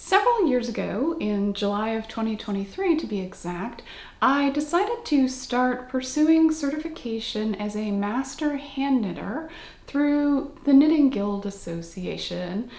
Several years ago, in July of 2023 to be exact, I decided to start pursuing certification as a master hand knitter through the Knitting Guild Association.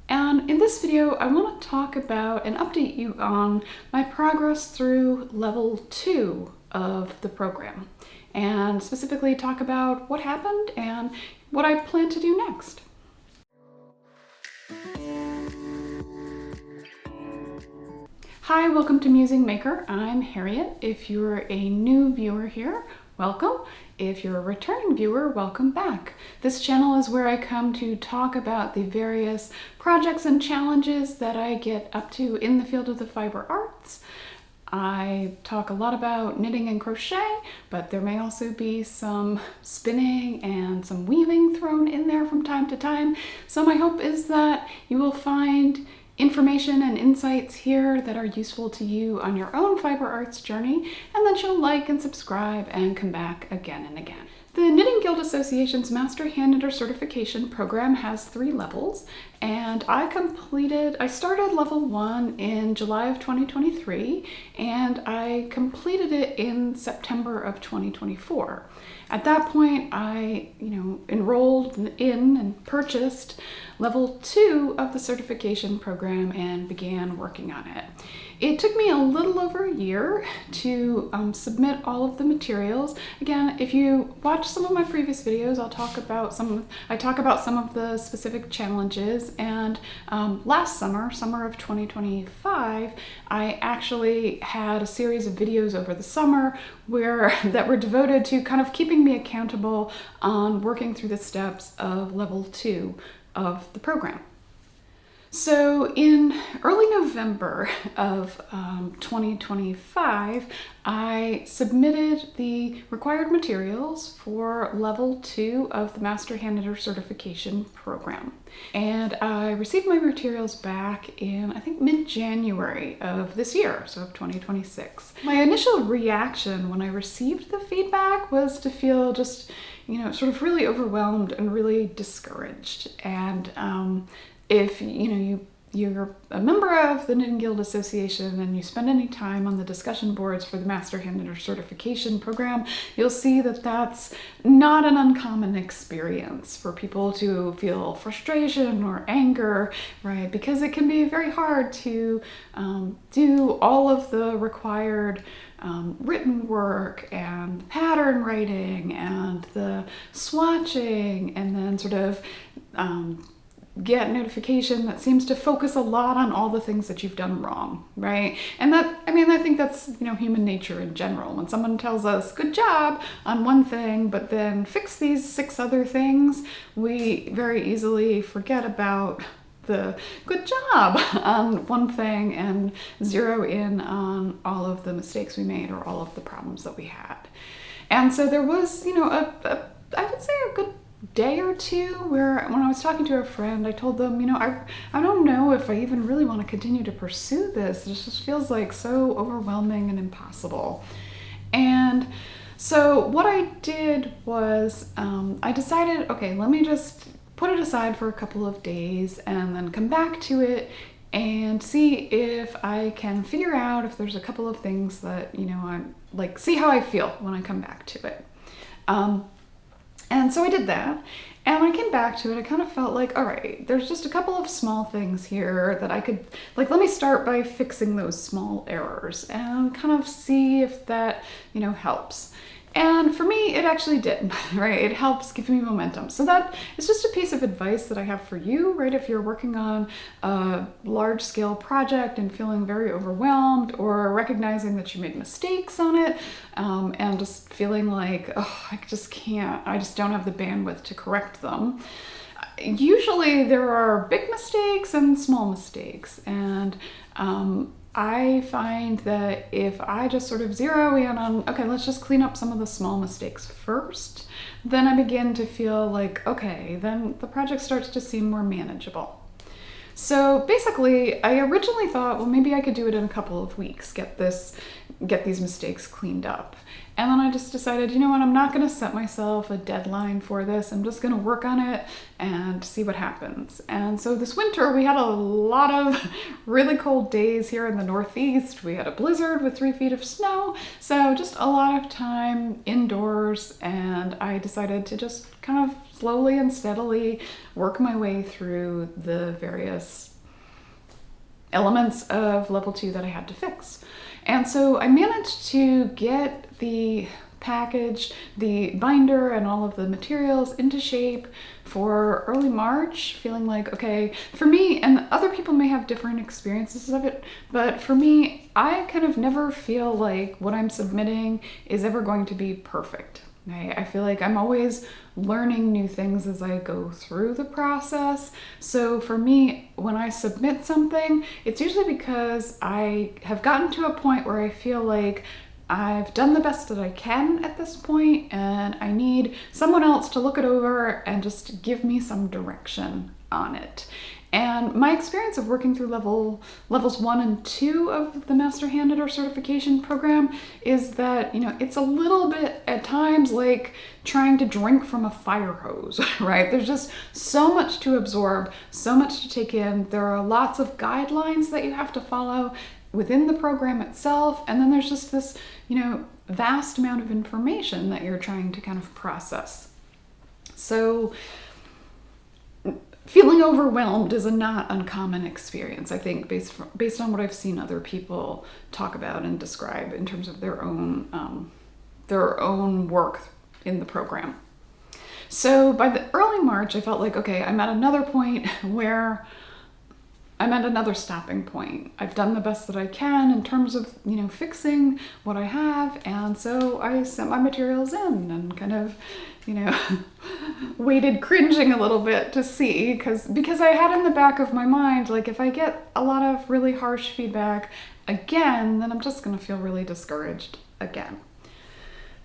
And in this video, I want to talk about and update you on my progress through level 2 of the program, and specifically talk about what happened and what I plan to do next. Hi, welcome to Musing Maker. I'm Harriet. If you're a new viewer here, welcome. If you're a returning viewer, welcome back. This channel is where I come to talk about the various projects and challenges that I get up to in the field of the fiber arts. I talk a lot about knitting and crochet, but there may also be some spinning and some weaving thrown in there from time to time. So my hope is that you will find information and insights here that are useful to you on your own fiber arts journey, and that you'll like and subscribe and come back again and again. The Knitting Guild Association's Master Hand Knitter Certification program has 3 levels, and I started level 1 in July of 2023, and I completed it in September of 2024. At that point, I enrolled in and purchased level 2 of the certification program and began working on it. It took me a little over a year to submit all of the materials. Again, if you watch some of my previous videos, I talk about some of the specific challenges. And last summer of 2025, I actually had a series of videos over the summer that were devoted to kind of keeping me accountable on working through the steps of level 2 of the program. So in early November of 2025, I submitted the required materials for level 2 of the Master Hand Knitter Certification program. And I received my materials back in, I think, mid-January of this year, so of 2026. My initial reaction when I received the feedback was to feel just, sort of really overwhelmed and really discouraged. And if you're a member of the Knitting Guild Association and you spend any time on the discussion boards for the Master Hand Knitter Certification program, you'll see that that's not an uncommon experience for people to feel frustration or anger, right? Because it can be very hard to do all of the required written work and pattern writing and the swatching, and then sort of get notification that seems to focus a lot on all the things that you've done wrong, right? And I think that's, human nature in general. When someone tells us, good job on one thing, but then fix these 6 other things, we very easily forget about the good job on one thing and zero in on all of the mistakes we made or all of the problems that we had. And so there was, I would say a good day or two where when I was talking to a friend, I told them, I don't know if I even really want to continue to pursue this. It just feels like so overwhelming and impossible. And so what I did was I decided, okay, let me just put it aside for a couple of days and then come back to it and see if I can figure out if there's a couple of things that, I'm like, see how I feel when I come back to it. And so I did that, and when I came back to it, I kind of felt like, all right, there's just a couple of small things here that I could, let me start by fixing those small errors and kind of see if that, helps. And for me, it actually did, right? It helps give me momentum. So that is just a piece of advice that I have for you, right? If you're working on a large-scale project and feeling very overwhelmed, or recognizing that you made mistakes on it, and just feeling like, oh, I just don't have the bandwidth to correct them. Usually there are big mistakes and small mistakes, and I find that if I just sort of zero in on, okay, let's just clean up some of the small mistakes first, then I begin to feel like, okay, then the project starts to seem more manageable. So basically, I originally thought, well, maybe I could do it in a couple of weeks, get these mistakes cleaned up. And then I just decided, you know what, I'm not going to set myself a deadline for this. I'm just going to work on it and see what happens. And so this winter, we had a lot of really cold days here in the Northeast. We had a blizzard with 3 feet of snow. So just a lot of time indoors. And I decided to just kind of slowly and steadily work my way through the various elements of level 2 that I had to fix. And so I managed to get the package, the binder, and all of the materials into shape for early March, feeling like, okay, for me, and other people may have different experiences of it, but for me, I kind of never feel like what I'm submitting is ever going to be perfect. I feel like I'm always learning new things as I go through the process. So for me, when I submit something, it's usually because I have gotten to a point where I feel like I've done the best that I can at this point, and I need someone else to look it over and just give me some direction on it. And my experience of working through levels 1 and 2 of the Master Hand Knit Certification program is that, it's a little bit at times like trying to drink from a fire hose, right? There's just so much to absorb, so much to take in. There are lots of guidelines that you have to follow within the program itself. And then there's just this, vast amount of information that you're trying to kind of process. So feeling overwhelmed is a not uncommon experience, I think, based on what I've seen other people talk about and describe in terms of their own work in the program. So by the early March, I felt like, okay, I'm at another point where I'm at another stopping point. I've done the best that I can in terms of, fixing what I have. And so I sent my materials in and kind of, waited cringing a little bit to see, because I had in the back of my mind, like, if I get a lot of really harsh feedback again, then I'm just going to feel really discouraged again.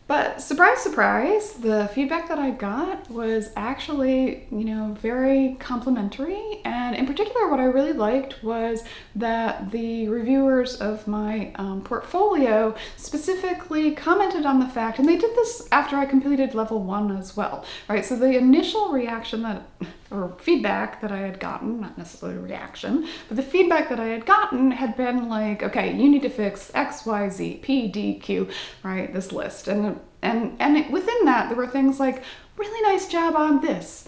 But surprise, surprise, the feedback that I got was actually, very complimentary. And in particular, what I really liked was that the reviewers of my portfolio specifically commented on the fact, and they did this after I completed level 1 as well, right? So the initial reaction or feedback that I had gotten, not necessarily a reaction, but the feedback that I had gotten had been like, okay, you need to fix X, Y, Z, P, D, Q, right? This list. And within that, there were things like, really nice job on this,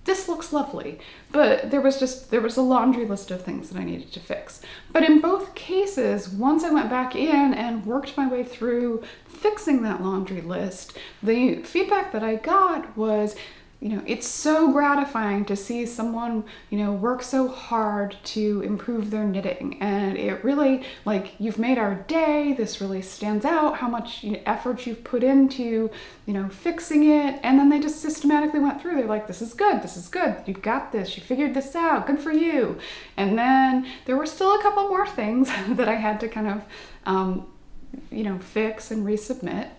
this looks lovely. But there was a laundry list of things that I needed to fix. But in both cases, once I went back in and worked my way through fixing that laundry list, the feedback that I got was, it's so gratifying to see someone, work so hard to improve their knitting. And it really, like, you've made our day. This really stands out, how much effort you've put into, fixing it. And then they just systematically went through. They're like, this is good. You've got this. You figured this out. Good for you. And then there were still a couple more things that I had to kind of, fix and resubmit.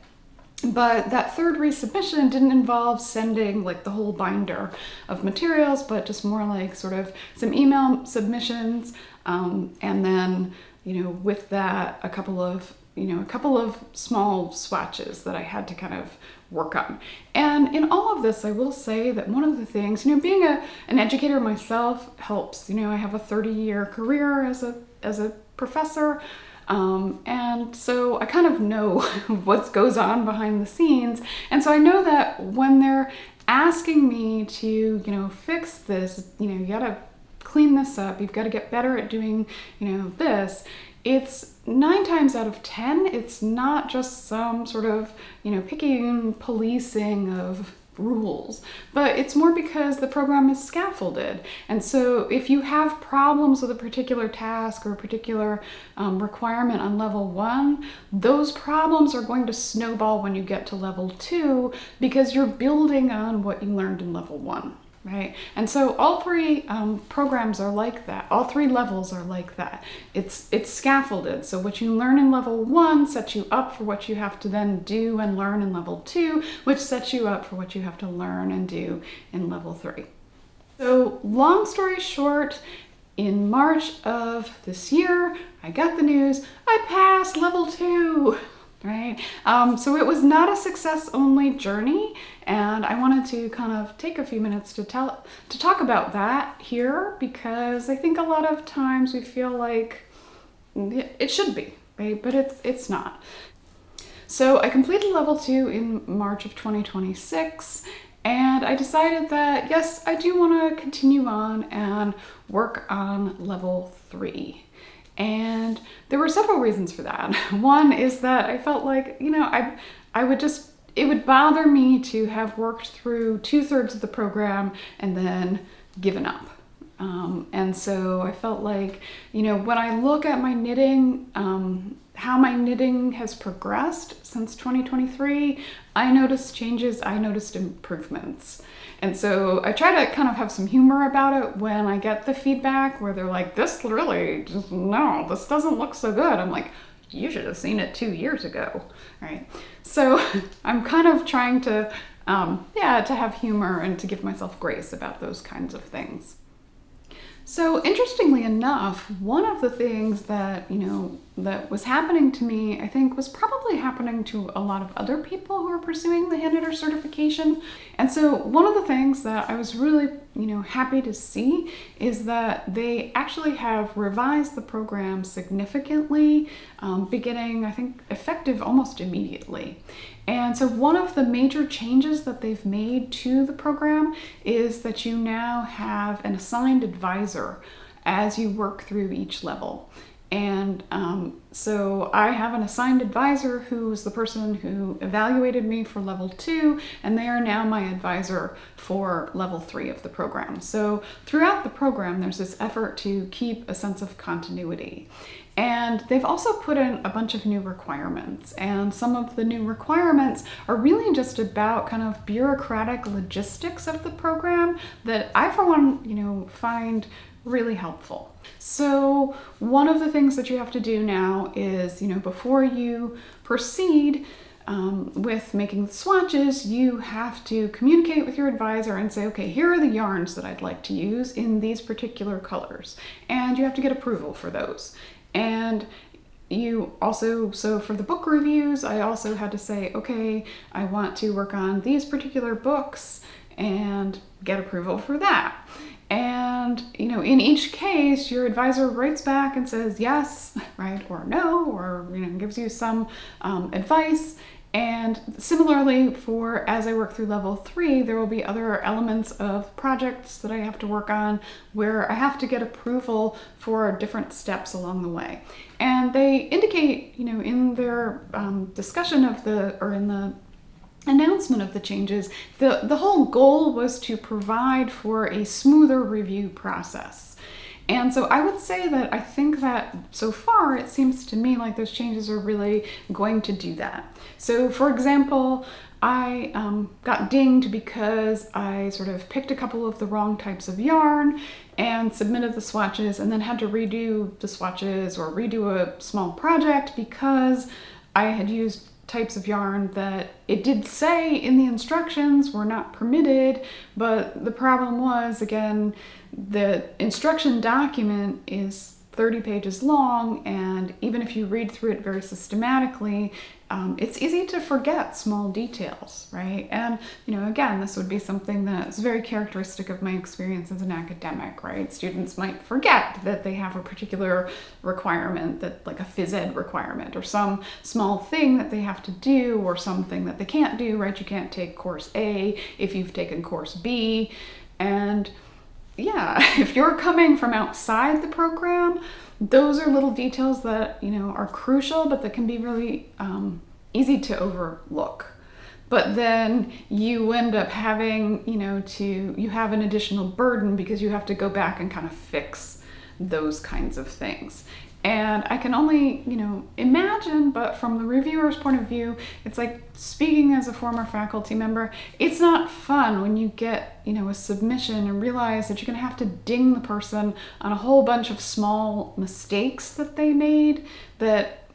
But that third resubmission didn't involve sending like the whole binder of materials, but just more like sort of some email submissions. And then, with that, a couple of small swatches that I had to kind of work on. And in all of this, I will say that one of the things, being an educator myself helps. I have a 30-year career as a professor. And so I kind of know what goes on behind the scenes. And so I know that when they're asking me to, fix this, you gotta clean this up, you've got to get better at doing, this, it's 9 times out of 10, it's not just some sort of, picking, policing of rules, but it's more because the program is scaffolded. And so if you have problems with a particular task or a particular requirement on level 1, those problems are going to snowball when you get to level 2 because you're building on what you learned in level 1. Right? And so all 3 programs are like that. All 3 levels are like that. It's scaffolded. So what you learn in level 1 sets you up for what you have to then do and learn in level 2, which sets you up for what you have to learn and do in level 3. So long story short, in March of this year, I got the news, I passed level 2, right? So it was not a success-only journey, and I wanted to kind of take a few minutes to talk about that here, because I think a lot of times we feel like it should be, right? But it's not. So I completed level 2 in March of 2026, and I decided that, yes, I do want to continue on and work on level 3. And there were several reasons for that. One is that I felt like, it would bother me to have worked through 2/3 of the program and then given up. And so I felt like, when I look at my knitting, how my knitting has progressed since 2023, I noticed changes, I noticed improvements. And so I try to kind of have some humor about it when I get the feedback where they're like, this doesn't look so good. I'm like, you should have seen it 2 years ago, right? So I'm kind of trying to have humor and to give myself grace about those kinds of things. So interestingly enough, one of the things that, that was happening to me, I think was probably happening to a lot of other people who are pursuing the hand knitter certification. And so one of the things that I was really, happy to see is that they actually have revised the program significantly, beginning, I think, effective almost immediately. And so one of the major changes that they've made to the program is that you now have an assigned advisor as you work through each level. And so I have an assigned advisor who was the person who evaluated me for level 2, and they are now my advisor for level 3 of the program. So throughout the program, there's this effort to keep a sense of continuity. And they've also put in a bunch of new requirements, and some of the new requirements are really just about kind of bureaucratic logistics of the program that I, for one, find really helpful. So one of the things that you have to do now is, before you proceed with making the swatches, you have to communicate with your advisor and say, okay, here are the yarns that I'd like to use in these particular colors. And you have to get approval for those. And you also, so for the book reviews, I also had to say, okay, I want to work on these particular books and get approval for that. And, in each case, your advisor writes back and says yes, right, or no, or, gives you some advice. And similarly, as I work through level 3, there will be other elements of projects that I have to work on where I have to get approval for different steps along the way. And they indicate, in their discussion in the announcement of the changes, the whole goal was to provide for a smoother review process. And so I would say that I think that so far it seems to me like those changes are really going to do that. So for example, I got dinged because I sort of picked a couple of the wrong types of yarn and submitted the swatches and then had to redo the swatches or redo a small project because I had used types of yarn that it did say in the instructions were not permitted, but the problem was, again, the instruction document is 30 pages long, and even if you read through it very systematically, it's easy to forget small details, right? And, again, this would be something that's very characteristic of my experience as an academic, right? Students might forget that they have a particular requirement, that like a phys ed requirement, or some small thing that they have to do, or something that they can't do, right? You can't take course A if you've taken course B. And yeah, if you're coming from outside the program, those are little details that, are crucial, but that can be really easy to overlook. But then you end up having, you have an additional burden because you have to go back and kind of fix those kinds of things. And I can only, imagine, but from the reviewer's point of view, it's like, speaking as a former faculty member, it's not fun when you get, a submission and realize that you're gonna have to ding the person on a whole bunch of small mistakes that they made that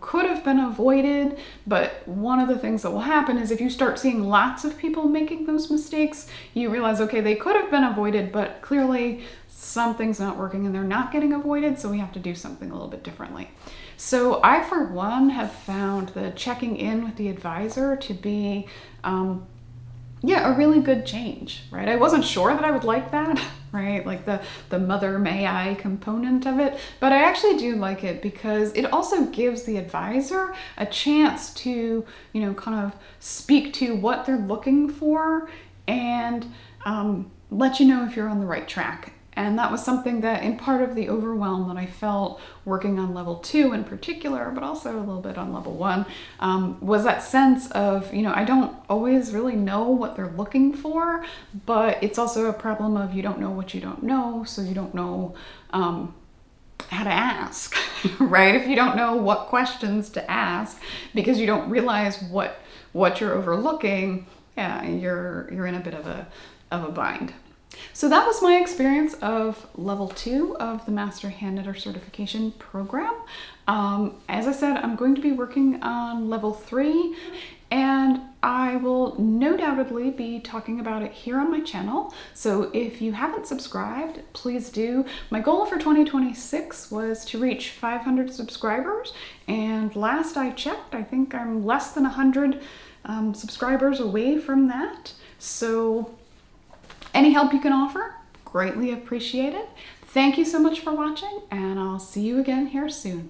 could have been avoided. But one of the things that will happen is if you start seeing lots of people making those mistakes, you realize, okay, they could have been avoided, but clearly something's not working and they're not getting avoided, so we have to do something a little bit differently. So I, for one, have found the checking in with the advisor to be a really good change, right? I wasn't sure that I would like that, right? Like the mother may I component of it, but I actually do like it because it also gives the advisor a chance to, kind of speak to what they're looking for and let you know if you're on the right track. And that was something that, in part of the overwhelm that I felt working on level 2 in particular, but also a little bit on level 1, was that sense of, I don't always really know what they're looking for, but it's also a problem of you don't know what you don't know, so you don't know how to ask, right? If you don't know what questions to ask because you don't realize what you're overlooking, you're in a bit of a bind. So that was my experience of level 2 of the Master Hand Knitter Certification Program. As I said, I'm going to be working on level 3, and I will no doubtedly be talking about it here on my channel. So if you haven't subscribed, please do. My goal for 2026 was to reach 500 subscribers, and last I checked, I think I'm less than 100 subscribers away from that. So any help you can offer, greatly appreciated. Thank you so much for watching, and I'll see you again here soon.